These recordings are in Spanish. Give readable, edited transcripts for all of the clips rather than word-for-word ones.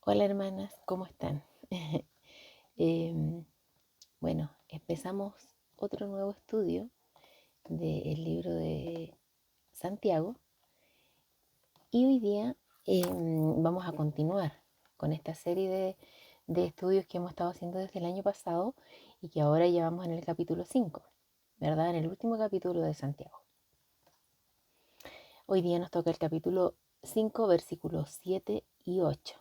Hola hermanas, ¿cómo están? Em, bueno, empezamos otro nuevo estudio del libro de Santiago y hoy día vamos a continuar con esta serie de estudios que hemos estado haciendo desde el año pasado y que ahora ya vamos en el capítulo 5, ¿verdad? En el último capítulo de Santiago. Hoy día nos toca el capítulo 5, versículos 7 y 8.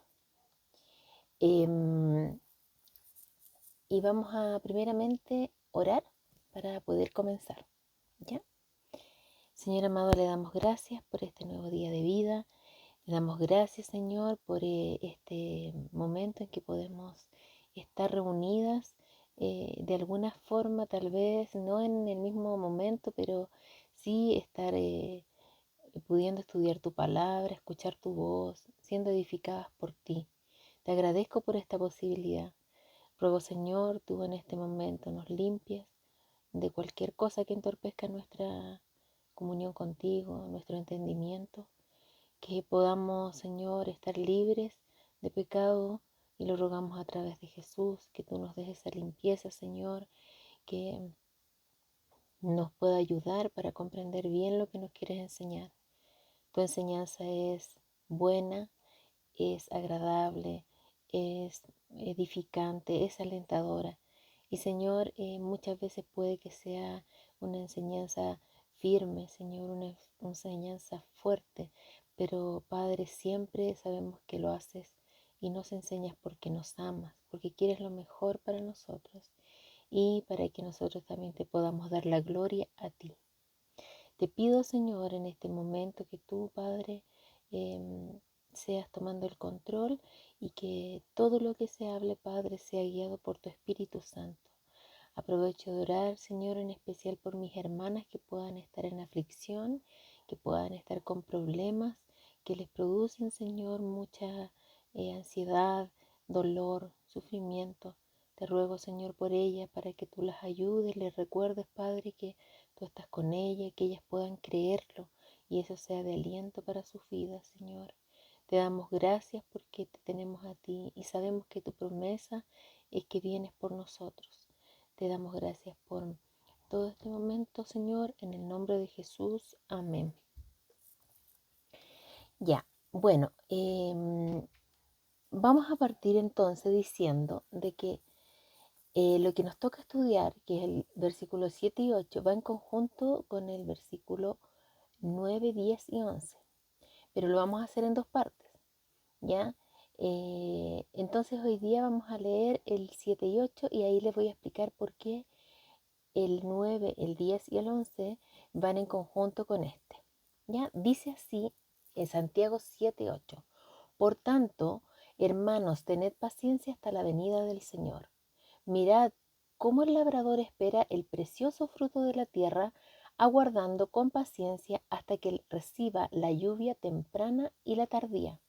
Y vamos a primeramente orar para poder comenzar, ¿ya? Señor amado, le damos gracias por este nuevo día de vida. Le damos gracias, Señor, por este momento en que podemos estar reunidas de alguna forma, tal vez no en el mismo momento, pero sí estar pudiendo estudiar tu palabra, escuchar tu voz, siendo edificadas por ti. Te agradezco por esta posibilidad. Ruego, Señor, tú en este momento nos limpies de cualquier cosa que entorpezca nuestra comunión contigo, nuestro entendimiento, que podamos, Señor, estar libres de pecado y lo rogamos a través de Jesús, que tú nos des esa limpieza, Señor, que nos pueda ayudar para comprender bien lo que nos quieres enseñar. Tu enseñanza es buena, es agradable, es edificante, es alentadora. Y Señor, muchas veces puede que sea una enseñanza firme, Señor, una enseñanza fuerte, pero Padre, siempre sabemos que lo haces y nos enseñas porque nos amas, porque quieres lo mejor para nosotros y para que nosotros también te podamos dar la gloria a ti. Te pido, Señor, en este momento que tú, Padre, seas tomando el control y que todo lo que se hable, Padre, sea guiado por tu Espíritu Santo. Aprovecho de orar, Señor, en especial por mis hermanas que puedan estar en aflicción, que puedan estar con problemas, que les producen, Señor, mucha ansiedad, dolor, sufrimiento. Te ruego, Señor, por ellas, para que tú las ayudes, les recuerdes, Padre, que tú estás con ellas, que ellas puedan creerlo y eso sea de aliento para sus vidas, Señor. Te damos gracias porque te tenemos a ti y sabemos que tu promesa es que vienes por nosotros. Te damos gracias por todo este momento, Señor, en el nombre de Jesús. Amén. Ya, bueno, vamos a partir entonces diciendo de que lo que nos toca estudiar, que es el versículo 7 y 8, va en conjunto con el versículo 9, 10 y 11, pero lo vamos a hacer en dos partes, ¿ya? Entonces hoy día vamos a leer el 7 y 8 y ahí les voy a explicar por qué el 9, el 10 y el 11 van en conjunto con este. ¿Ya? Dice así en Santiago 7, 8. Por tanto, hermanos, tened paciencia hasta la venida del Señor. Mirad cómo el labrador espera el precioso fruto de la tierra, aguardando con paciencia hasta que reciba la lluvia temprana y la tardía.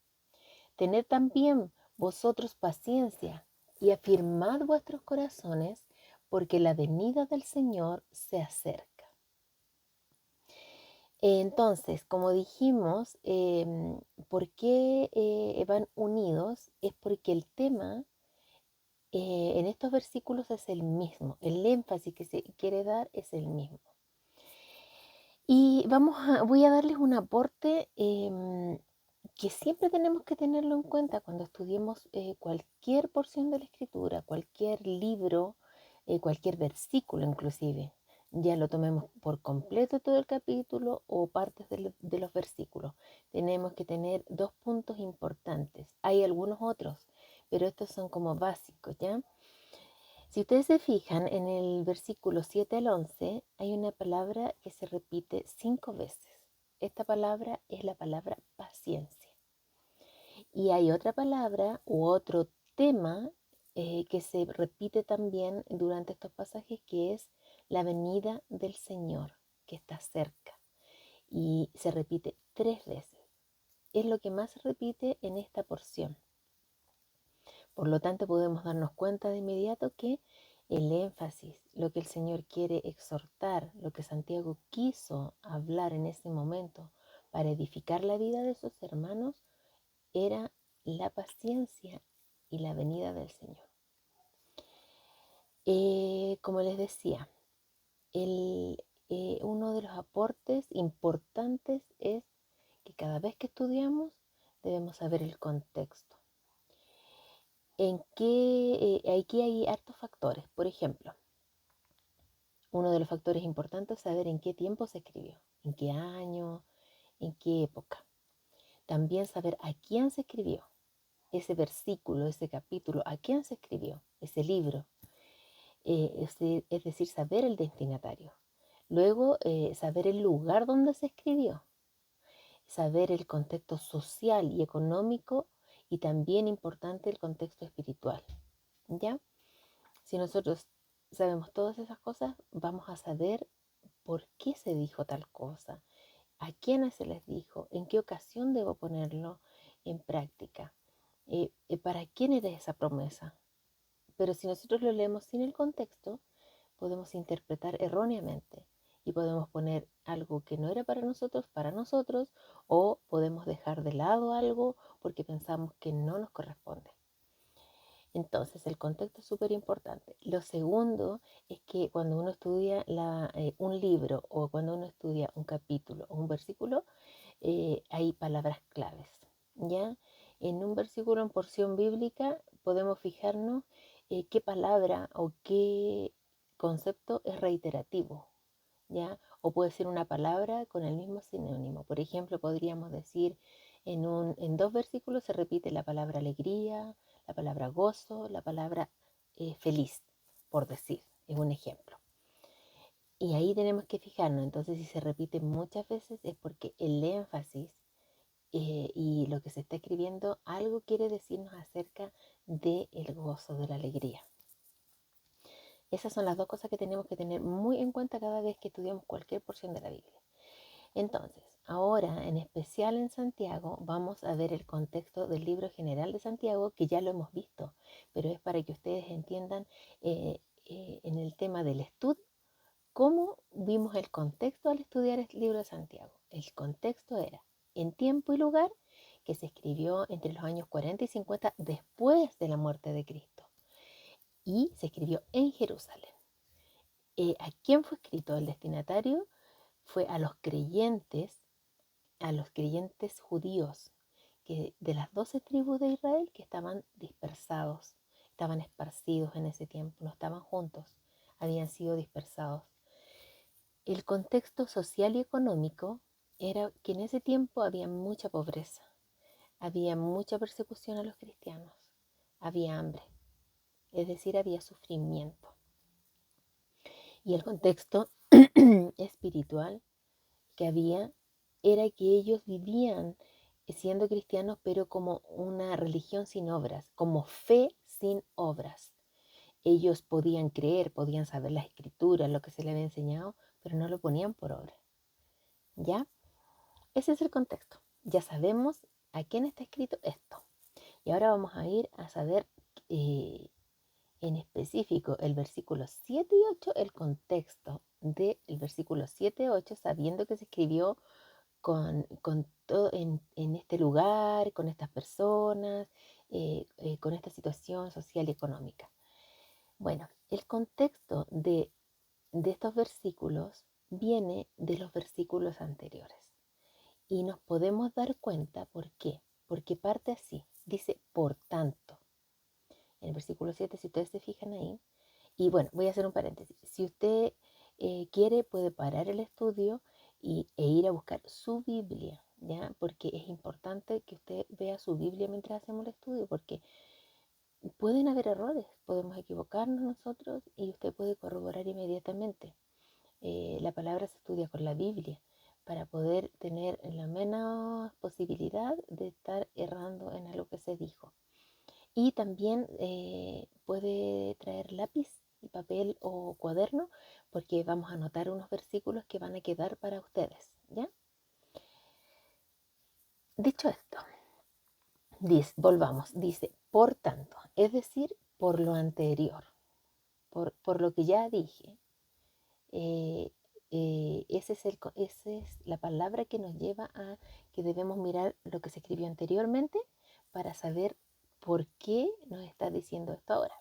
Tened también vosotros paciencia y afirmad vuestros corazones, porque la venida del Señor se acerca. Entonces, como dijimos, ¿por qué van unidos? Es porque el tema en estos versículos es el mismo, el énfasis que se quiere dar es el mismo. Y voy a darles un aporte que siempre tenemos que tenerlo en cuenta cuando estudiemos cualquier porción de la escritura, cualquier libro, cualquier versículo inclusive. Ya lo tomemos por completo todo el capítulo o partes de los versículos. Tenemos que tener dos puntos importantes. Hay algunos otros, pero estos son como básicos, ¿ya? Si ustedes se fijan, en el versículo 7 al 11 hay una palabra que se repite 5 veces. Esta palabra es la palabra paciencia. Y hay otra palabra u otro tema que se repite también durante estos pasajes, que es la venida del Señor, que está cerca. Y se repite 3 veces. Es lo que más se repite en esta porción. Por lo tanto, podemos darnos cuenta de inmediato que el énfasis, lo que el Señor quiere exhortar, lo que Santiago quiso hablar en ese momento para edificar la vida de sus hermanos, era la paciencia y la venida del Señor. Como les decía, uno de los aportes importantes es que cada vez que estudiamos debemos saber el contexto. Aquí hay hartos factores. Por ejemplo, uno de los factores importantes es saber en qué tiempo se escribió, en qué año, en qué época. También saber a quién se escribió ese versículo, ese capítulo, a quién se escribió ese libro. Es decir, saber el destinatario. Luego, saber el lugar donde se escribió. Saber el contexto social y económico y también importante el contexto espiritual. ¿Ya? Si nosotros sabemos todas esas cosas, vamos a saber por qué se dijo tal cosa, a quiénes se les dijo, en qué ocasión debo ponerlo en práctica, para quién era esa promesa. Pero si nosotros lo leemos sin el contexto, podemos interpretar erróneamente y podemos poner algo que no era para nosotros, o podemos dejar de lado algo porque pensamos que no nos corresponde. Entonces, el contexto es súper importante. Lo segundo es que cuando uno estudia un libro o cuando uno estudia un capítulo o un versículo, hay palabras claves, ¿ya? En un versículo en porción bíblica podemos fijarnos qué palabra o qué concepto es reiterativo, ¿ya? O puede ser una palabra con el mismo sinónimo. Por ejemplo, podríamos decir en dos versículos se repite la palabra alegría, la palabra gozo, la palabra feliz, por decir, es un ejemplo. Y ahí tenemos que fijarnos. Entonces, si se repite muchas veces es porque el énfasis y lo que se está escribiendo algo quiere decirnos acerca del gozo, de la alegría. Esas son las dos cosas que tenemos que tener muy en cuenta cada vez que estudiamos cualquier porción de la Biblia. Entonces, ahora en especial en Santiago vamos a ver el contexto del libro general de Santiago, que ya lo hemos visto, pero es para que ustedes entiendan en el tema del estudio cómo vimos el contexto al estudiar el libro de Santiago. El contexto era en tiempo y lugar que se escribió entre los años 40 y 50 después de la muerte de Cristo y se escribió en Jerusalén. ¿A quién fue escrito? El destinatario fue a los creyentes judíos de las 12 tribus de Israel que estaban dispersados, estaban esparcidos en ese tiempo, no estaban juntos, habían sido dispersados. El contexto social y económico era que en ese tiempo había mucha pobreza, había mucha persecución a los cristianos, había hambre, es decir, había sufrimiento. Y el contexto espiritual que había era que ellos vivían siendo cristianos, pero como una religión sin obras, como fe sin obras. Ellos podían creer, podían saber las escrituras, lo que se les había enseñado, pero no lo ponían por obra. ¿Ya? Ese es el contexto. Ya sabemos a quién está escrito esto. Y ahora vamos a ir a saber en específico el versículo 7 y 8, el contexto del versículo 7 y 8, sabiendo que se escribió con todo en este lugar, con estas personas, con esta situación social y económica. Bueno, el contexto de estos versículos viene de los versículos anteriores. Y nos podemos dar cuenta por qué. Porque parte así. Dice, por tanto. En el versículo 7, si ustedes se fijan ahí. Y bueno, voy a hacer un paréntesis. Si usted quiere, puede parar el estudio e ir a buscar su Biblia, ¿ya? Porque es importante que usted vea su Biblia mientras hacemos el estudio, porque pueden haber errores, podemos equivocarnos nosotros y usted puede corroborar inmediatamente. La palabra se estudia con la Biblia para poder tener la menos posibilidad de estar errando en algo que se dijo. Y también puede traer lápiz y papel o cuaderno porque vamos a anotar unos versículos que van a quedar para ustedes, ¿ya? Dicho esto, dice, por tanto, es decir, por lo anterior, por lo que ya dije. Esa es la palabra que nos lleva a que debemos mirar lo que se escribió anteriormente para saber por qué nos está diciendo esto ahora.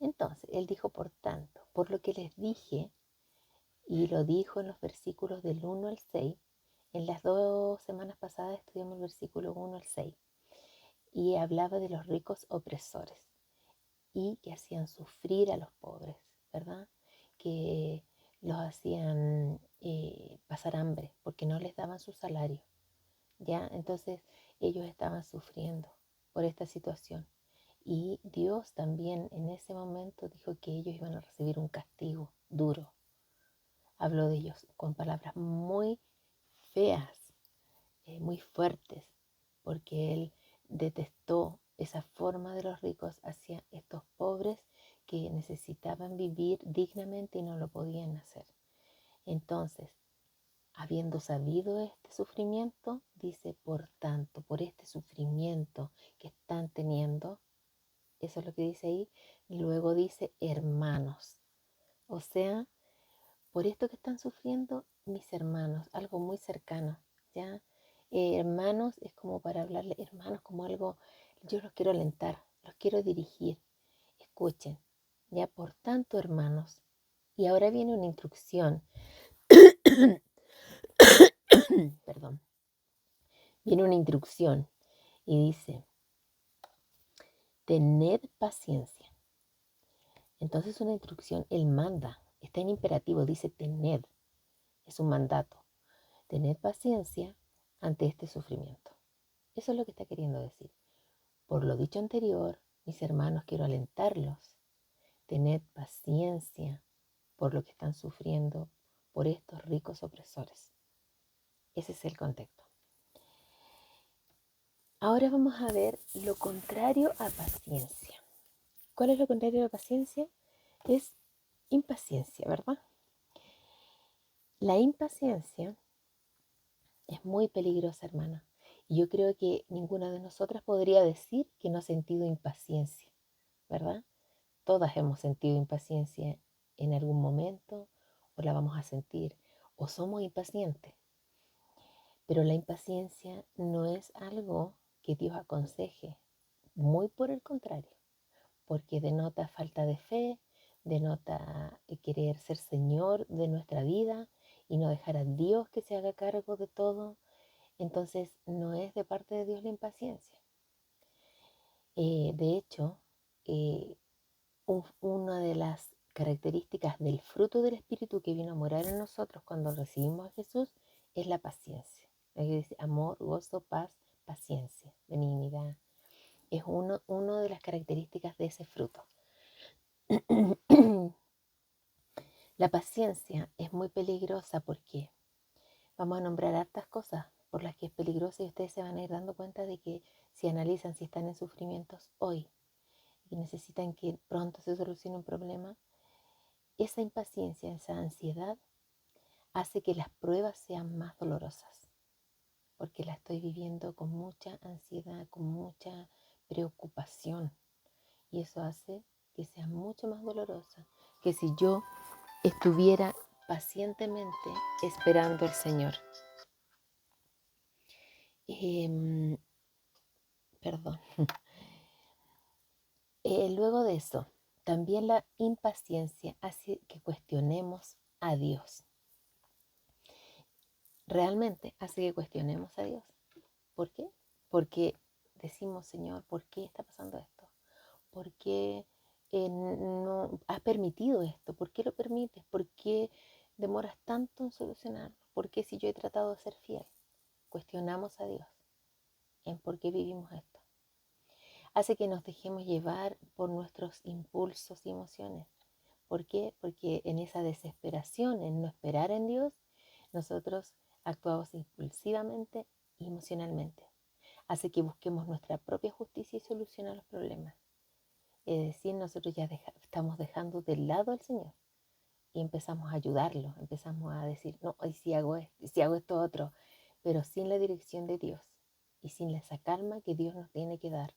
Entonces, él dijo, por tanto, por lo que les dije, y lo dijo en los versículos del 1 al 6, en las 2 semanas pasadas estudiamos el versículo 1 al 6, y hablaba de los ricos opresores, y que hacían sufrir a los pobres, ¿verdad? Que los hacían pasar hambre, porque no les daban su salario, ¿ya? Entonces, ellos estaban sufriendo por esta situación. Y Dios también en ese momento dijo que ellos iban a recibir un castigo duro. Habló de ellos con palabras muy feas, muy fuertes, porque Él detestó esa forma de los ricos hacia estos pobres que necesitaban vivir dignamente y no lo podían hacer. Entonces, habiendo sabido este sufrimiento, dice, por tanto, por este sufrimiento que están teniendo, eso es lo que dice ahí. Luego dice hermanos. O sea, por esto que están sufriendo mis hermanos, algo muy cercano, ¿ya? Hermanos es como para hablarle, hermanos, como algo, yo los quiero alentar, los quiero dirigir. Escuchen, ya por tanto, hermanos. Y ahora viene una instrucción, perdón, viene una instrucción y dice, tened paciencia. Entonces una instrucción, él manda, está en imperativo, dice tened, es un mandato. Tened paciencia ante este sufrimiento. Eso es lo que está queriendo decir. Por lo dicho anterior, mis hermanos, quiero alentarlos. Tened paciencia por lo que están sufriendo por estos ricos opresores. Ese es el contexto. Ahora vamos a ver lo contrario a paciencia. ¿Cuál es lo contrario a paciencia? Es impaciencia, ¿verdad? La impaciencia es muy peligrosa, hermana. Y yo creo que ninguna de nosotras podría decir que no ha sentido impaciencia, ¿verdad? Todas hemos sentido impaciencia en algún momento, o la vamos a sentir, o somos impacientes. Pero la impaciencia no es algo que Dios aconseje, muy por el contrario, porque denota falta de fe, denota querer ser Señor de nuestra vida y no dejar a Dios que se haga cargo de todo. Entonces no es de parte de Dios la impaciencia. De hecho, una de las características del fruto del Espíritu que vino a morar en nosotros cuando recibimos a Jesús es la paciencia. Ahí dice amor, gozo, paz, paciencia, benignidad. Es uno de las características de ese fruto. La paciencia es muy peligrosa porque vamos a nombrar hartas cosas por las que es peligrosa y ustedes se van a ir dando cuenta de que si analizan si están en sufrimientos hoy y necesitan que pronto se solucione un problema, esa impaciencia, esa ansiedad hace que las pruebas sean más dolorosas, porque la estoy viviendo con mucha ansiedad, con mucha preocupación, y eso hace que sea mucho más dolorosa que si yo estuviera pacientemente esperando al Señor. Perdón. Luego de eso, también la impaciencia hace que cuestionemos a Dios. Realmente hace que cuestionemos a Dios. ¿Por qué? Porque decimos, Señor, ¿por qué está pasando esto? ¿Por qué no has permitido esto? ¿Por qué lo permites? ¿Por qué demoras tanto en solucionarlo? ¿Por qué si yo he tratado de ser fiel? Cuestionamos a Dios en por qué vivimos esto. Hace que nos dejemos llevar por nuestros impulsos y emociones. ¿Por qué? Porque en esa desesperación, en no esperar en Dios, nosotros actuamos impulsivamente y emocionalmente. Hace que busquemos nuestra propia justicia y solución a los problemas. Es decir, nosotros ya estamos dejando de lado al Señor y empezamos a ayudarlo, empezamos a decir, no, hoy sí hago esto, y si hago esto otro, pero sin la dirección de Dios y sin esa calma que Dios nos tiene que dar.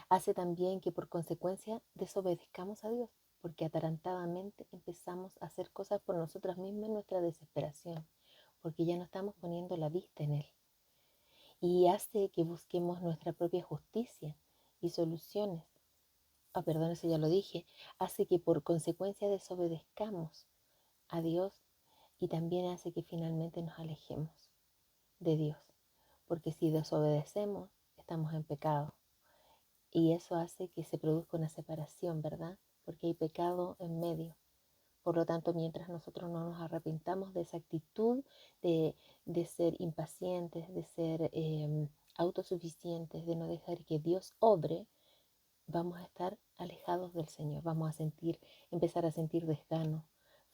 Hace también que por consecuencia desobedezcamos a Dios, porque atarantadamente empezamos a hacer cosas por nosotras mismas en nuestra desesperación, porque ya no estamos poniendo la vista en Él. y hace que busquemos nuestra propia justicia y soluciones. Perdón, eso ya lo dije. Hace que por consecuencia desobedezcamos a Dios y también hace que finalmente nos alejemos de Dios. Porque si desobedecemos, estamos en pecado. Y eso hace que se produzca una separación, ¿verdad? Porque hay pecado en medio. Por lo tanto, mientras nosotros no nos arrepentamos de esa actitud de ser impacientes, de ser autosuficientes, de no dejar que Dios obre, vamos a estar alejados del Señor. Vamos a empezar a sentir desgano,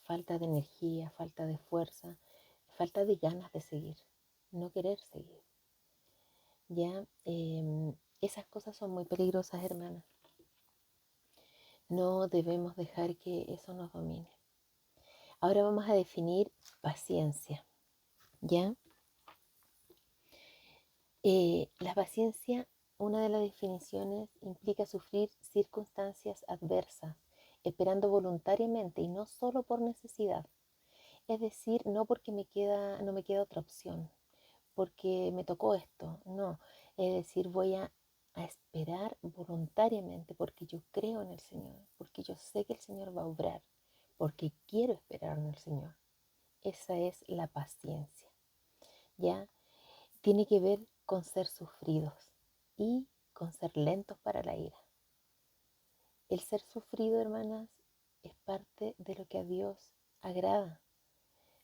falta de energía, falta de fuerza, falta de ganas de seguir, no querer seguir. Ya, esas cosas son muy peligrosas, hermanas. No debemos dejar que eso nos domine. Ahora vamos a definir paciencia, ¿ya? La paciencia, una de las definiciones, implica sufrir circunstancias adversas, esperando voluntariamente y no solo por necesidad. Es decir, no porque no me queda otra opción, porque me tocó esto, no. Es decir, voy a esperar voluntariamente porque yo creo en el Señor, porque yo sé que el Señor va a obrar, porque quiero esperar en el Señor. Esa es la paciencia, ¿ya? Tiene que ver con ser sufridos y con ser lentos para la ira. El ser sufrido, hermanas, es parte de lo que a Dios agrada.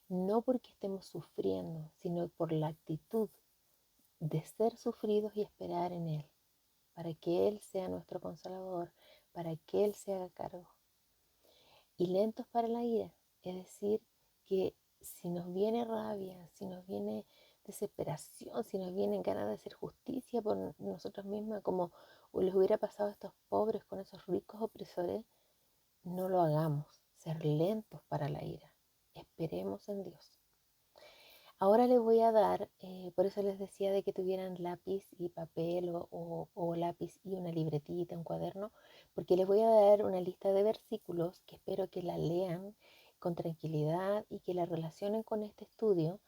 No porque estemos sufriendo, sino por la actitud de ser sufridos y esperar en Él, para que Él sea nuestro consolador, para que Él se haga cargo. Y lentos para la ira, es decir, que si nos viene rabia, si nos viene desesperación, si nos vienen ganas de hacer justicia por nosotros mismos, como les hubiera pasado a estos pobres con esos ricos opresores, no lo hagamos. Ser lentos para la ira. Esperemos en Dios. Ahora les voy a dar, por eso les decía de que tuvieran lápiz y papel o lápiz y una libretita, un cuaderno, porque les voy a dar una lista de versículos que espero que la lean con tranquilidad y que la relacionen con este estudio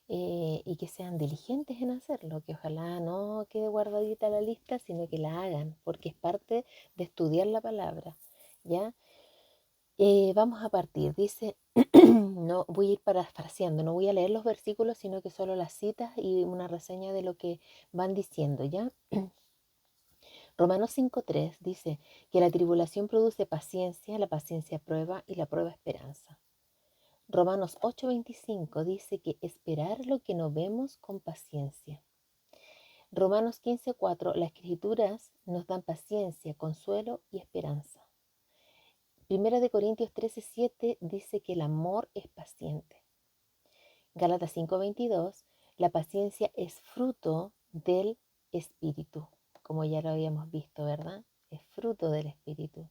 y que sean diligentes en hacerlo, que ojalá no quede guardadita la lista, sino que la hagan, porque es parte de estudiar la palabra, ¿ya? Vamos a partir, dice, no voy a ir parafraseando, no voy a leer los versículos, sino que solo las citas y una reseña de lo que van diciendo, ¿ya? Romanos 5:3 dice que la tribulación produce paciencia, la paciencia prueba y la prueba esperanza. Romanos 8:25 dice que esperar lo que no vemos con paciencia. Romanos 15:4, las escrituras nos dan paciencia, consuelo y esperanza. Primera de Corintios 13:7 dice que el amor es paciente. Gálatas 5:22, la paciencia es fruto del Espíritu, como ya lo habíamos visto, ¿verdad? Es fruto del Espíritu.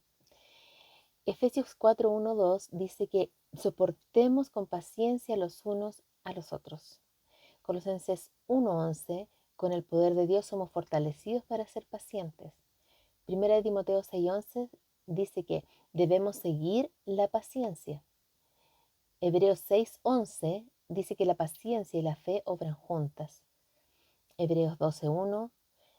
Efesios 4:1-2 dice que soportemos con paciencia los unos a los otros. Colosenses 1:11, con el poder de Dios somos fortalecidos para ser pacientes. Primera de Timoteo 6:11 dice que debemos seguir la paciencia. Hebreos 6:11 dice que la paciencia y la fe obran juntas. Hebreos 12:1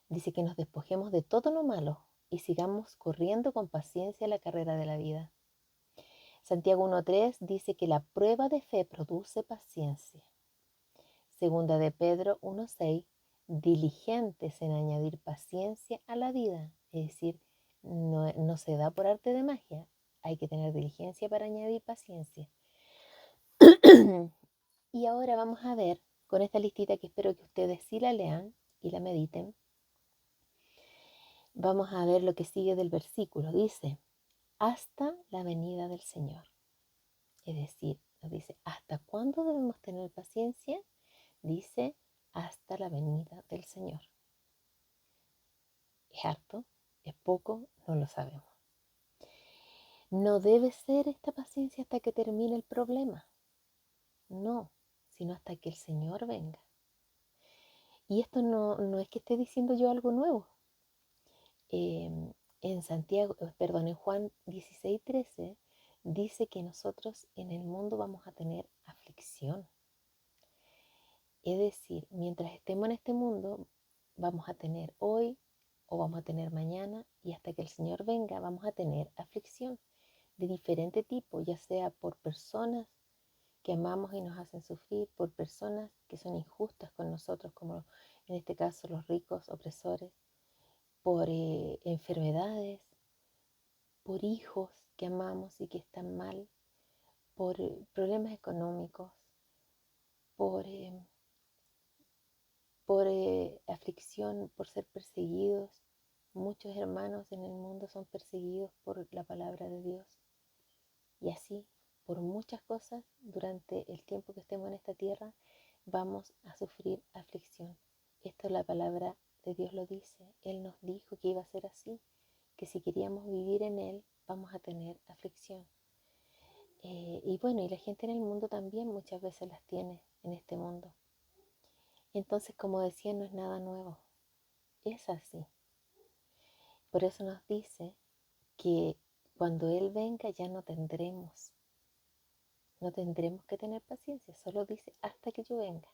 dice que nos despojemos de todo lo malo y sigamos corriendo con paciencia la carrera de la vida. Santiago 1:3 dice que la prueba de fe produce paciencia. Segunda de Pedro 1:6, diligentes en añadir paciencia a la vida, es decir, no se da por arte de magia, hay que tener diligencia para añadir paciencia. Y ahora vamos a ver, con esta listita que espero que ustedes sí la lean y la mediten, vamos a ver lo que sigue del versículo. Dice, hasta la venida del Señor. Es decir, nos dice, ¿hasta cuándo debemos tener paciencia? Dice, hasta la venida del Señor. ¿Es harto? ¿Es poco? No lo sabemos. No debe ser esta paciencia hasta que termine el problema. No, sino hasta que el Señor venga. Y esto no es que esté diciendo yo algo nuevo. En Juan 16:13 dice que nosotros en el mundo vamos a tener aflicción. Es decir, mientras estemos en este mundo, vamos a tener hoy o vamos a tener mañana, y hasta que el Señor venga vamos a tener aflicción de diferente tipo, ya sea por personas que amamos y nos hacen sufrir, por personas que son injustas con nosotros, como en este caso los ricos opresores, por enfermedades, por hijos que amamos y que están mal, por problemas económicos, por, eh, por aflicción, por ser perseguidos. Muchos hermanos en el mundo son perseguidos por la palabra de Dios. Y así, por muchas cosas, durante el tiempo que estemos en esta tierra, vamos a sufrir aflicción. Esto la palabra de Dios lo dice. Él nos dijo que iba a ser así, que si queríamos vivir en Él, vamos a tener aflicción. Y bueno, y la gente en el mundo también muchas veces las tiene en este mundo. Entonces, como decía, no es nada nuevo. Es así. Por eso nos dice que cuando Él venga ya no tendremos que tener paciencia. Solo dice hasta que yo venga.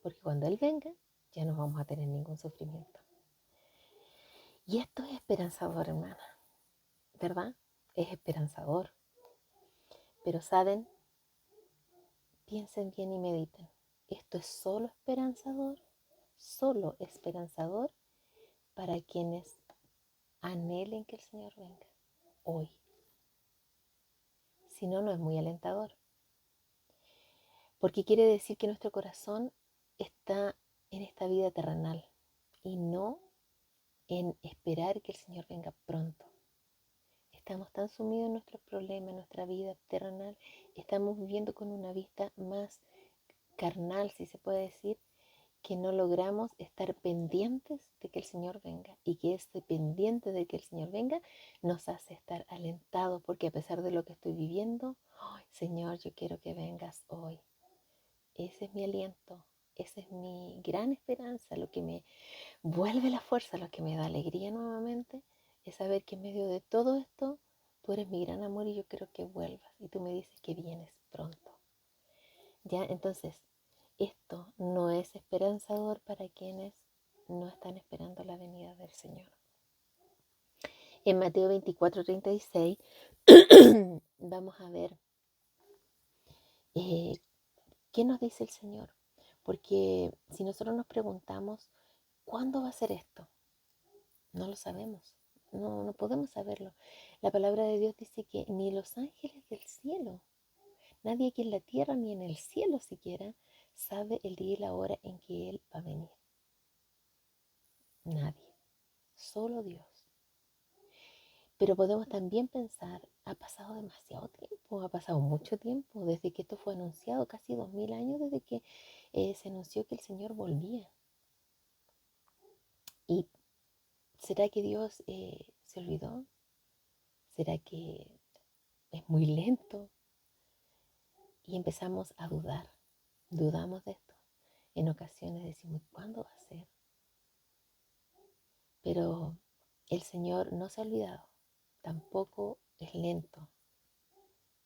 Porque cuando Él venga ya no vamos a tener ningún sufrimiento. Y esto es esperanzador, hermana. ¿Verdad? Es esperanzador. Pero saben, piensen bien y mediten. Esto es solo esperanzador para quienes anhelen que el Señor venga hoy. Si no, no es muy alentador. Porque quiere decir que nuestro corazón está en esta vida terrenal y no en esperar que el Señor venga pronto. Estamos tan sumidos en nuestros problemas, en nuestra vida terrenal, estamos viviendo con una vista más carnal, si se puede decir, que no logramos estar pendientes de que el Señor venga, y que este pendiente de que el Señor venga nos hace estar alentados, porque a pesar de lo que estoy viviendo, oh, Señor, yo quiero que vengas hoy. Ese es mi aliento, esa es mi gran esperanza, lo que me vuelve la fuerza, lo que me da alegría nuevamente, es saber que en medio de todo esto, tú eres mi gran amor y yo quiero que vuelvas, y tú me dices que vienes pronto. Ya, entonces, esto no es esperanzador para quienes no están esperando la venida del Señor. En Mateo 24:36 vamos a ver qué nos dice el Señor. Porque si nosotros nos preguntamos, ¿cuándo va a ser esto? No lo sabemos, no podemos saberlo. La palabra de Dios dice que ni los ángeles del cielo, nadie aquí en la tierra ni en el cielo siquiera, sabe el día y la hora en que Él va a venir. Nadie, solo Dios. Pero podemos también pensar, ha pasado demasiado tiempo, ha pasado mucho tiempo desde que esto fue anunciado, casi 2000 años desde que se anunció que el Señor volvía. ¿Y será que Dios se olvidó? ¿Será que es muy lento? Y empezamos a dudar, dudamos de esto. En ocasiones decimos, ¿cuándo va a ser? Pero el Señor no se ha olvidado, tampoco es lento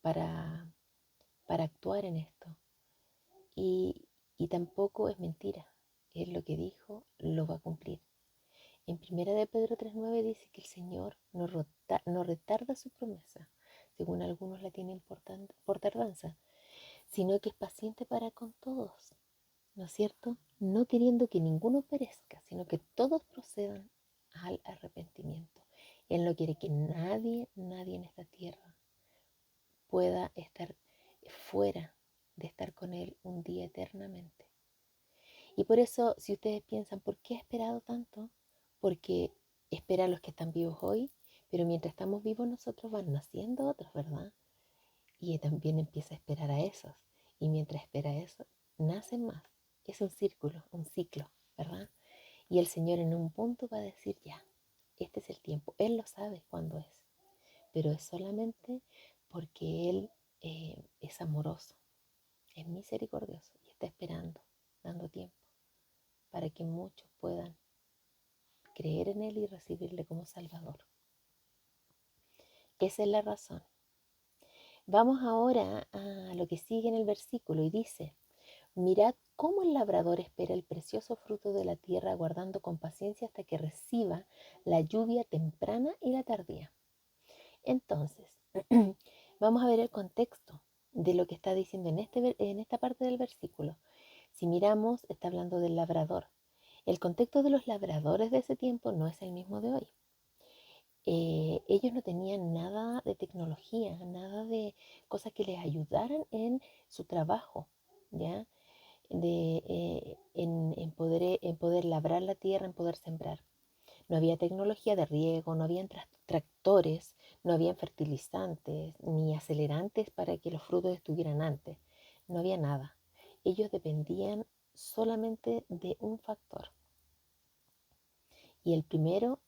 para actuar en esto. Y tampoco es mentira. Él lo que dijo lo va a cumplir. En 1 de Pedro 3:9 dice que el Señor no retarda su promesa, según algunos la tienen por tardanza, sino que es paciente para con todos, ¿no es cierto? No queriendo que ninguno perezca, sino que todos procedan al arrepentimiento. Él no quiere que nadie en esta tierra pueda estar fuera de estar con Él un día eternamente. Y por eso, si ustedes piensan, ¿por qué ha esperado tanto? Porque espera a los que están vivos hoy, pero mientras estamos vivos nosotros van naciendo otros, ¿verdad? Y también empieza a esperar a esos. Y mientras espera a eso, nacen más. Es un círculo, un ciclo, ¿verdad? Y el Señor en un punto va a decir, ya, este es el tiempo. Él lo sabe cuándo es, pero es solamente porque Él es amoroso, es misericordioso y está esperando, dando tiempo para que muchos puedan creer en Él y recibirle como Salvador. Esa es la razón. Vamos ahora a lo que sigue en el versículo y dice, Mirad cómo el labrador espera el precioso fruto de la tierra, aguardando con paciencia hasta que reciba la lluvia temprana y la tardía. Entonces, vamos a ver el contexto de lo que está diciendo en esta parte del versículo. Si miramos, está hablando del labrador. El contexto de los labradores de ese tiempo no es el mismo de hoy. Ellos no tenían nada de tecnología, nada de cosas que les ayudaran en su trabajo, ¿ya? En poder labrar la tierra, en poder sembrar. No había tecnología de riego, no habían tractores, no habían fertilizantes ni acelerantes para que los frutos estuvieran antes. No había nada. Ellos dependían solamente de un factor. Y el primero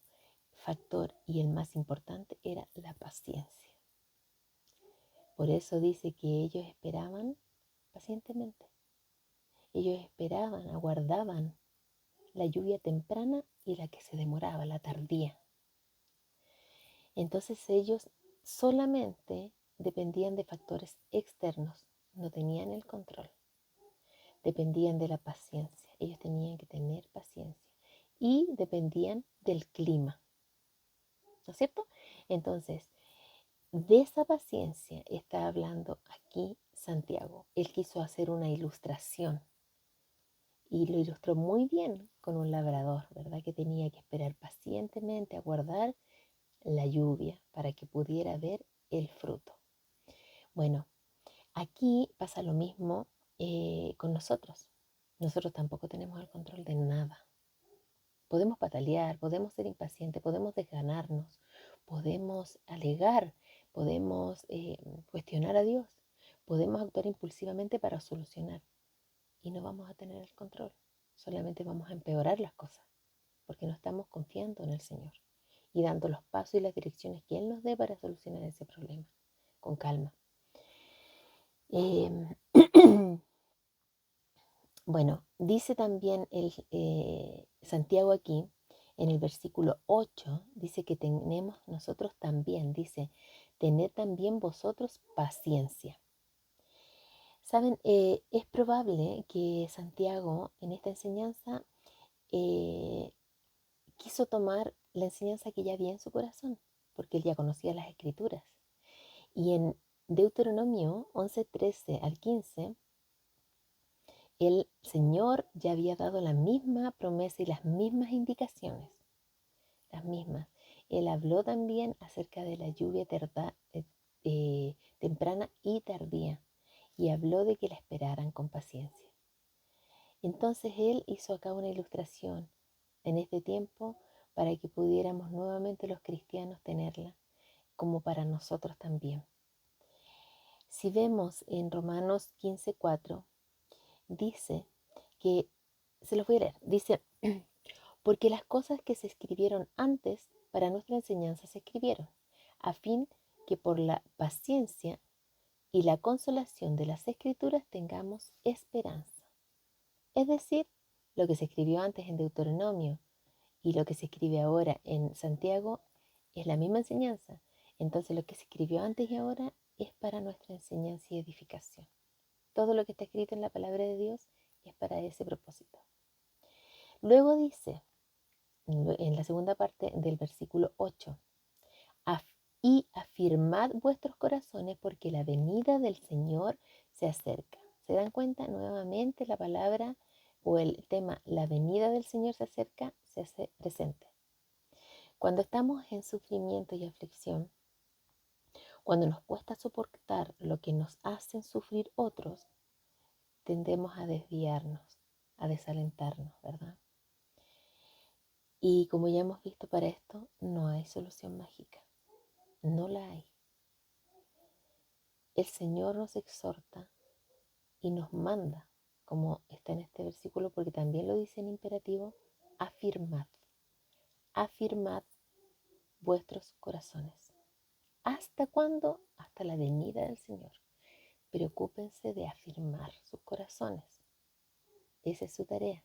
factor y el más importante era la paciencia. Por eso dice que ellos esperaban pacientemente. Ellos esperaban, aguardaban la lluvia temprana y la que se demoraba, la tardía. Entonces ellos solamente dependían de factores externos, no tenían el control, dependían de la paciencia, ellos tenían que tener paciencia y dependían del clima, ¿no es cierto? Entonces, de esa paciencia está hablando aquí Santiago. Él quiso hacer una ilustración y lo ilustró muy bien con un labrador, ¿verdad? Que tenía que esperar pacientemente, aguardar la lluvia para que pudiera ver el fruto. Bueno, aquí pasa lo mismo con nosotros. Nosotros tampoco tenemos el control de nada. Podemos patalear, podemos ser impacientes, podemos desganarnos, podemos alegar, podemos cuestionar a Dios, podemos actuar impulsivamente para solucionar y no vamos a tener el control. Solamente vamos a empeorar las cosas porque no estamos confiando en el Señor y dando los pasos y las direcciones que Él nos dé para solucionar ese problema con calma. Bueno, dice también Santiago aquí, en el versículo 8, dice que tenemos nosotros también, dice, tened también vosotros paciencia. Saben, es probable que Santiago en esta enseñanza quiso tomar la enseñanza que ya había en su corazón, porque él ya conocía las escrituras. Y en Deuteronomio 11:13 al 15, el Señor ya había dado la misma promesa y las mismas indicaciones, las mismas. Él habló también acerca de la lluvia temprana y tardía, y habló de que la esperaran con paciencia. Entonces Él hizo acá una ilustración en este tiempo para que pudiéramos nuevamente los cristianos tenerla, como para nosotros también. Si vemos en Romanos 15:4, dice que, se los voy a leer, dice, porque las cosas que se escribieron antes para nuestra enseñanza se escribieron, a fin que por la paciencia y la consolación de las escrituras tengamos esperanza. Es decir, lo que se escribió antes en Deuteronomio y lo que se escribe ahora en Santiago es la misma enseñanza. Entonces lo que se escribió antes y ahora es para nuestra enseñanza y edificación. Todo lo que está escrito en la palabra de Dios es para ese propósito. Luego dice, en la segunda parte del versículo 8, y afirmad vuestros corazones porque la venida del Señor se acerca. ¿Se dan cuenta? Nuevamente la palabra o el tema, la venida del Señor se acerca, se hace presente. Cuando estamos en sufrimiento y aflicción, cuando nos cuesta soportar lo que nos hacen sufrir otros, tendemos a desviarnos, a desalentarnos, ¿verdad? Y como ya hemos visto para esto, no hay solución mágica, no la hay. El Señor nos exhorta y nos manda, como está en este versículo, porque también lo dice en imperativo, afirmad, afirmad vuestros corazones. ¿Hasta cuándo? Hasta la venida del Señor. Preocúpense de afirmar sus corazones. Esa es su tarea.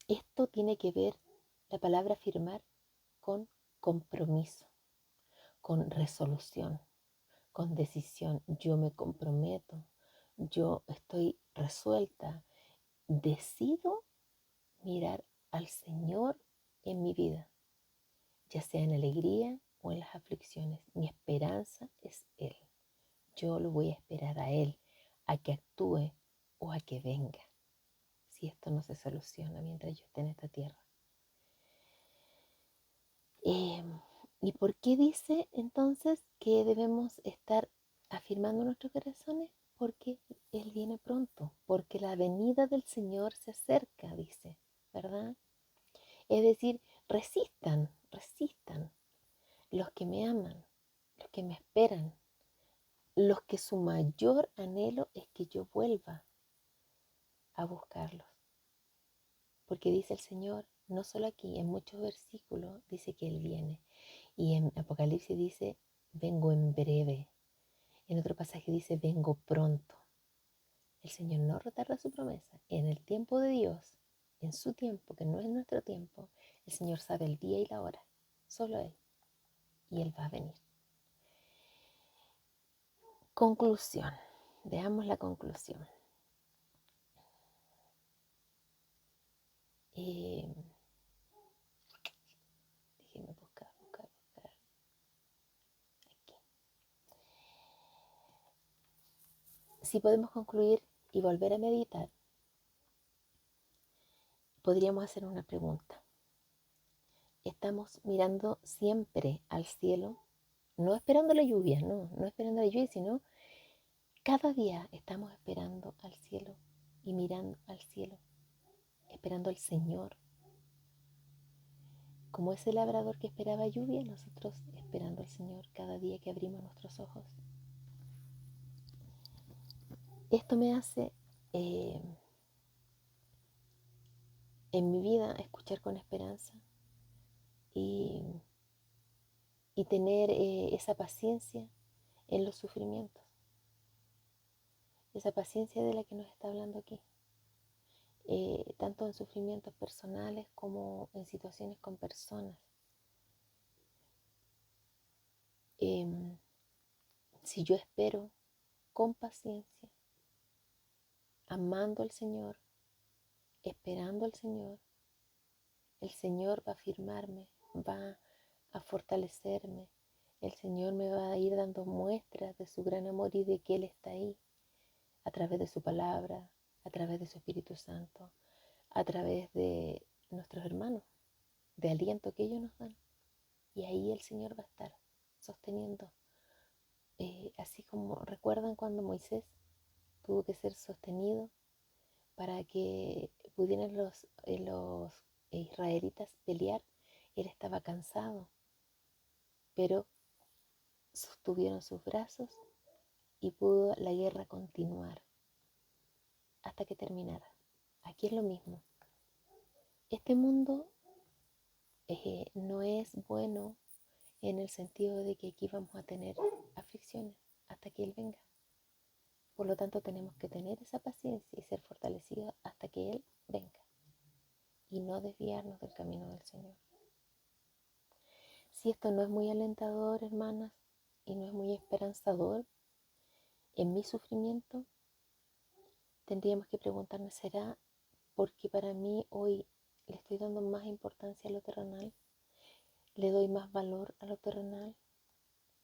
Esto tiene que ver, la palabra afirmar, con compromiso, con resolución, con decisión. Yo me comprometo, yo estoy resuelta, decido mirar al Señor en mi vida, ya sea en la alegría o en las aflicciones. Mi esperanza es Él. Yo lo voy a esperar a Él, a que actúe o a que venga, si esto no se soluciona mientras yo esté en esta tierra. ¿Y por qué dice entonces que debemos estar afirmando nuestros corazones? Porque Él viene pronto, porque la venida del Señor se acerca, dice, ¿verdad? Es decir, resistan los que me aman, los que me esperan, los que su mayor anhelo es que yo vuelva a buscarlos. Porque dice el Señor, no solo aquí, en muchos versículos dice que Él viene. Y en Apocalipsis dice, vengo en breve. En otro pasaje dice, vengo pronto. El Señor no retarda su promesa. En el tiempo de Dios, en su tiempo, que no es nuestro tiempo, el Señor sabe el día y la hora. Solo Él. Y Él va a venir. Conclusión. Veamos la conclusión. Déjenme buscar aquí. Si podemos concluir y volver a meditar, podríamos hacer una pregunta. ¿Estamos mirando siempre al cielo? No esperando la lluvia, no esperando la lluvia, sino cada día estamos esperando al cielo y mirando al cielo, esperando al Señor. Como ese labrador que esperaba lluvia, nosotros esperando al Señor cada día que abrimos nuestros ojos. Esto me hace en mi vida escuchar con esperanza y tener esa paciencia en los sufrimientos, esa paciencia de la que nos está hablando aquí, tanto en sufrimientos personales como en situaciones con personas. Si yo espero con paciencia, amando al Señor, esperando al Señor, el Señor va a afirmarme, va a fortalecerme, el Señor me va a ir dando muestras de su gran amor y de que Él está ahí, a través de su palabra, a través de su Espíritu Santo, a través de nuestros hermanos, de aliento que ellos nos dan. Y ahí el Señor va a estar sosteniendo. Así como recuerdan cuando Moisés tuvo que ser sostenido para que pudieran los israelitas pelear. Él estaba cansado, pero sostuvieron sus brazos y pudo la guerra continuar hasta que terminara. Aquí es lo mismo. Este mundo no es bueno en el sentido de que aquí vamos a tener aflicciones hasta que Él venga. Por lo tanto, tenemos que tener esa paciencia y ser fortalecidos hasta que Él venga y no desviarnos del camino del Señor. Si esto no es muy alentador, hermanas, y no es muy esperanzador en mi sufrimiento, tendríamos que preguntarnos, ¿será porque para mí hoy le estoy dando más importancia a lo terrenal? ¿Le doy más valor a lo terrenal?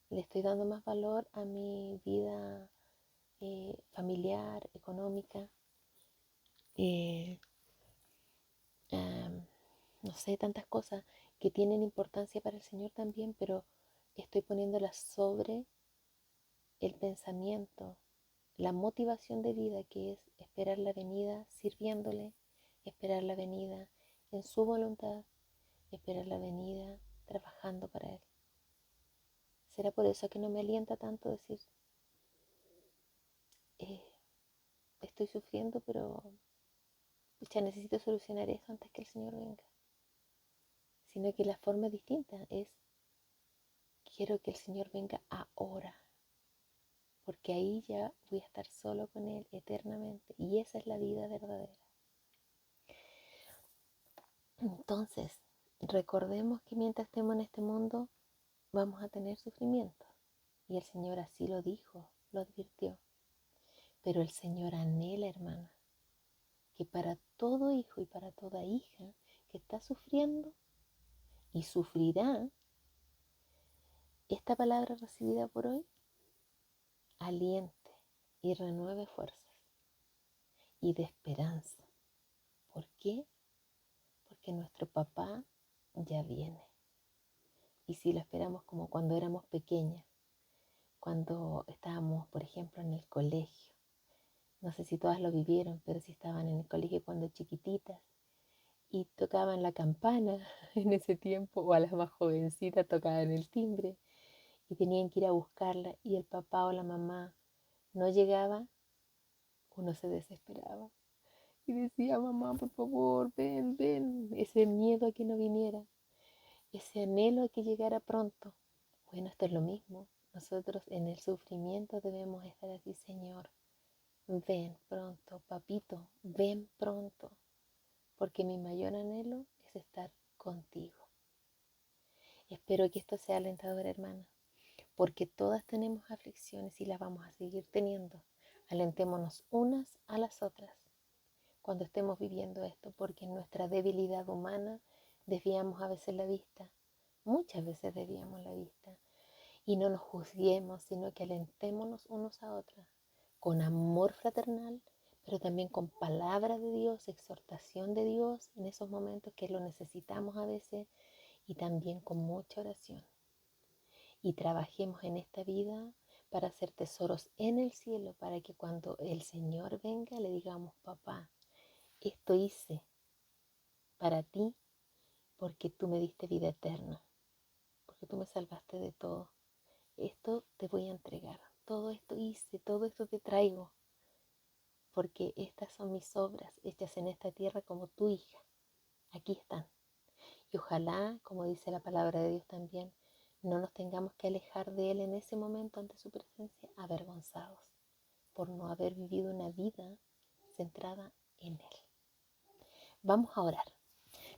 ¿Le estoy dando más valor a mi vida familiar, económica? No sé, tantas cosas que tienen importancia para el Señor también, pero estoy poniéndolas sobre el pensamiento, la motivación de vida que es esperar la venida sirviéndole, esperar la venida en su voluntad, esperar la venida trabajando para Él. ¿Será por eso que no me alienta tanto decir, eh, estoy sufriendo, pero ya necesito solucionar eso antes que el Señor venga? Sino que la forma distinta es, quiero que el Señor venga ahora, porque ahí ya voy a estar solo con Él eternamente, y esa es la vida verdadera. Entonces, recordemos que mientras estemos en este mundo vamos a tener sufrimiento, Y el Señor así lo dijo, lo advirtió. Pero el Señor anhela, hermana, que para todo hijo y para toda hija que está sufriendo y sufrirá esta palabra recibida por hoy, aliente y renueve fuerzas y de esperanza. ¿Por qué? Porque nuestro papá ya viene. Y si lo esperamos como cuando éramos pequeñas, cuando estábamos, por ejemplo, en el colegio. No sé si todas lo vivieron, pero si estaban en el colegio cuando chiquititas y tocaban la campana en ese tiempo, o a las más jovencitas tocaban el timbre y tenían que ir a buscarla y el papá o la mamá no llegaba, uno se desesperaba y decía, mamá, por favor, ven, ven, ese miedo a que no viniera, ese anhelo a que llegara pronto. Bueno, esto es lo mismo. Nosotros en el sufrimiento debemos estar así, Señor. Ven pronto, papito, ven pronto, porque mi mayor anhelo es estar contigo. Espero que esto sea alentador, hermana, porque todas tenemos aflicciones y las vamos a seguir teniendo. Alentémonos unas a las otras cuando estemos viviendo esto, porque en nuestra debilidad humana desviamos a veces la vista, muchas veces desviamos la vista, y no nos juzguemos, sino que alentémonos unos a otras con amor fraternal, pero también con palabra de Dios, exhortación de Dios en esos momentos que lo necesitamos a veces, y también con mucha oración. Y trabajemos en esta vida para hacer tesoros en el cielo, para que cuando el Señor venga le digamos, papá, esto hice para ti porque tú me diste vida eterna, porque tú me salvaste de todo. Esto te voy a entregar, todo esto hice, todo esto te traigo, porque estas son mis obras hechas en esta tierra como tu hija. Aquí están. Y ojalá, como dice la palabra de Dios también, no nos tengamos que alejar de Él en ese momento ante su presencia avergonzados por no haber vivido una vida centrada en Él. Vamos a orar.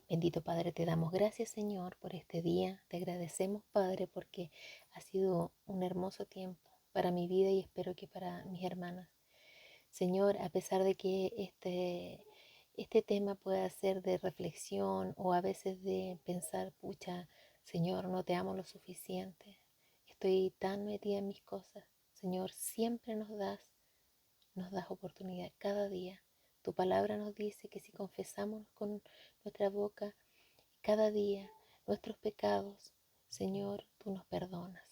Bendito Padre, te damos gracias, Señor, por este día. Te agradecemos, Padre, porque ha sido un hermoso tiempo para mi vida y espero que para mis hermanas. Señor, a pesar de que este tema pueda ser de reflexión o a veces de pensar, pucha, Señor, no te amo lo suficiente, estoy tan metida en mis cosas. Señor, siempre nos das oportunidad cada día. Tu palabra nos dice que si confesamos con nuestra boca cada día nuestros pecados, Señor, tú nos perdonas.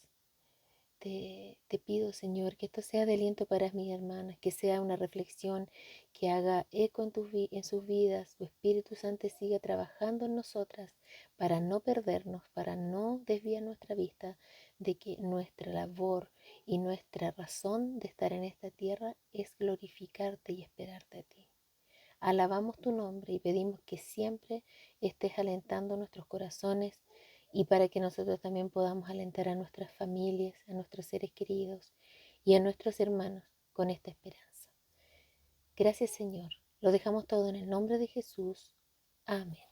Te pido, Señor, que esto sea de aliento para mis hermanas, que sea una reflexión que haga eco en sus vidas. Tu Espíritu Santo siga trabajando en nosotras para no perdernos, para no desviar nuestra vista de que nuestra labor y nuestra razón de estar en esta tierra es glorificarte y esperarte a ti. Alabamos tu nombre y pedimos que siempre estés alentando nuestros corazones y para que nosotros también podamos alentar a nuestras familias, a nuestros seres queridos y a nuestros hermanos con esta esperanza. Gracias, Señor. Lo dejamos todo en el nombre de Jesús. Amén.